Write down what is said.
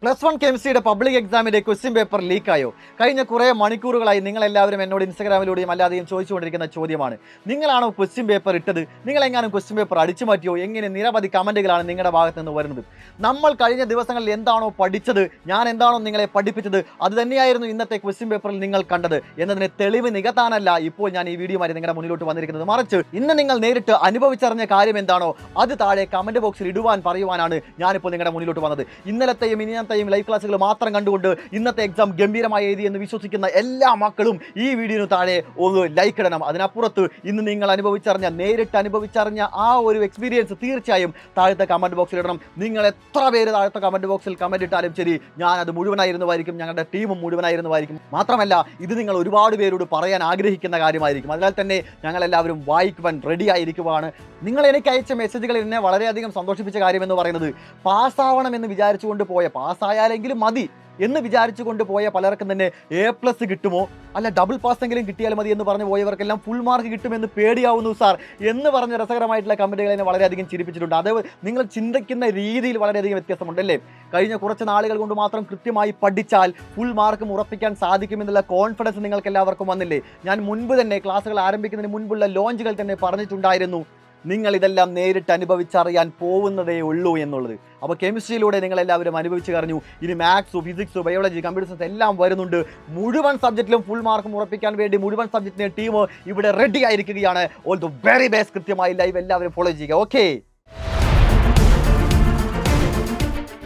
+1 കെമിസ്ട്രിയുടെ public എക്സാമിന്റെ question paper ലീക്കായോ? കഴിഞ്ഞ കുറേ മണിക്കൂറുകളായി നിങ്ങളെല്ലാവരും എന്നോട് ഇൻസ്റ്റാഗ്രാമിലൂടെയും അല്ലാതെയും ചോദിച്ചുകൊണ്ടിരിക്കുന്ന ചോദ്യമാണ്. നിങ്ങളാണോ ക്വസ്റ്റ്യൻ പേപ്പർ ഇട്ടത്? നിങ്ങളെങ്ങാനും ക്വസ്റ്റ്യൻ പേപ്പർ അടിച്ചു മാറ്റിയോ? എങ്ങനെ നിരവധി കമൻറ്റുകളാണ് നിങ്ങളുടെ ഭാഗത്ത് നിന്ന് വരുന്നത്. നമ്മൾ കഴിഞ്ഞ ദിവസങ്ങളിൽ എന്താണോ പഠിച്ചത്, ഞാൻ എന്താണോ നിങ്ങളെ പഠിപ്പിച്ചത്, അത് തന്നെയായിരുന്നു ഇന്നത്തെ ക്വസ്റ്റ്യൻ പേപ്പറിൽ നിങ്ങൾ കണ്ടത് എന്നതിന് തെളിവ് നികത്താനല്ല ഇപ്പോൾ ഞാൻ ഈ വീഡിയോയുമായി നിങ്ങളുടെ മുന്നിലോട്ട് വന്നിരിക്കുന്നത്. മറിച്ച് ഇന്ന് നിങ്ങൾ നേരിട്ട് അനുഭവിച്ചറിഞ്ഞ കാര്യം എന്താണോ അത് താഴെ കമൻറ്റ് ബോക്സിൽ ഇടുവാൻ പറയുവാനാണ് ഞാനിപ്പോൾ നിങ്ങളുടെ മുന്നിലോട്ട് വന്നത്. ഇന്നലത്തെയും ലൈവ് ക്ലാസ്സുകൾ മാത്രം കണ്ടുകൊണ്ട് ഇന്നത്തെ എക്സാം ഗംഭീരമായി എഴുതി എന്ന് വിശ്വസിക്കുന്ന എല്ലാ മക്കളും ഈ വീഡിയോന് താഴെ ഒരു ലൈക്ക് ഇടണം. അതിനപ്പുറത്ത് ഇന്ന് നിങ്ങൾ നേരിട്ട് അനുഭവിച്ചറിഞ്ഞ ആ ഒരു എക്സ്പീരിയൻസ് തീർച്ചയായും താഴത്തെ കമൻറ്റ് ബോക്സിൽ ഇടണം. നിങ്ങൾ എത്ര പേര് താഴത്തെ കമൻറ്റ് ബോക്സിൽ കമൻറ്റ് ഇട്ടാലും ശരി, ഞാനത് മുഴുവനായിരുന്നതായിരിക്കും, ഞങ്ങളുടെ ടീമും മുഴുവനായിരുന്നതായിരിക്കും. മാത്രമല്ല ഇത് നിങ്ങൾ ഒരുപാട് പേരോട് പറയാൻ ആഗ്രഹിക്കുന്ന കാര്യമായിരിക്കും. അതിനാൽ തന്നെ ഞങ്ങളെല്ലാവരും വായിക്കുവാൻ റെഡി ആയിരിക്കുവാണ്. നിങ്ങൾ എനിക്ക് അയച്ച മെസ്സേജുകളിൽ എന്നെ വളരെയധികം സന്തോഷിപ്പിച്ച കാര്യമെന്ന് പറയുന്നത്, പാസ്സാവണമെന്ന് വിചാരിച്ചുകൊണ്ട് പോയ, പാസ്സായാലെങ്കിലും മതി എന്ന് വിചാരിച്ചു കൊണ്ടുപോയ പലർക്കും തന്നെ A+ കിട്ടുമോ, അല്ല ഡബിൾ പാസ് എങ്കിലും കിട്ടിയാൽ മതി എന്ന് പറഞ്ഞു പോയവർക്കെല്ലാം ഫുൾ മാർക്ക് കിട്ടുമെന്ന് പേടിയാവുന്നു സാർ എന്ന് പറഞ്ഞ രസകരമായിട്ടുള്ള കമൻറ്റുകൾ എന്നെ വളരെയധികം ചിരിപ്പിച്ചിട്ടുണ്ട്. അത് നിങ്ങൾ ചിന്തിക്കുന്ന രീതിയിൽ വളരെയധികം വ്യത്യാസമുണ്ടല്ലേ. കഴിഞ്ഞ കുറച്ച് നാളുകൾ കൊണ്ട് മാത്രം കൃത്യമായി പഠിച്ചാൽ ഫുൾ മാർക്കും ഉറപ്പിക്കാൻ സാധിക്കുമെന്നുള്ള കോൺഫിഡൻസ് നിങ്ങൾക്ക് എല്ലാവർക്കും വന്നില്ലേ? ഞാൻ മുൻപ് തന്നെ ക്ലാസ്സുകൾ ആരംഭിക്കുന്നതിന് മുൻപുള്ള ലോഞ്ചുകൾ തന്നെ പറഞ്ഞിട്ടുണ്ടായിരുന്നു, നിങ്ങൾ ഇതെല്ലാം നേരിട്ട് അനുഭവിച്ചറിയാൻ പോകുന്നതേ ഉള്ളൂ എന്നുള്ളത്. അപ്പോൾ കെമിസ്ട്രിയിലൂടെ നിങ്ങളെല്ലാവരും അനുഭവിച്ച് കഴിഞ്ഞു. ഇനി maths, physics, biology, computer science എല്ലാം വരുന്നുണ്ട്. മുഴുവൻ സബ്ജക്റ്റിലും ഫുൾ മാർക്കും ഉറപ്പിക്കാൻ വേണ്ടി മുഴുവൻ സബ്ജക്റ്റിൻ്റെ ടീം ഇവിടെ റെഡി ആയിരിക്കുകയാണ്. All the very best. കൃത്യമായി ലൈവ് എല്ലാവരും ഫോളോ ചെയ്യുക. ഓക്കെ.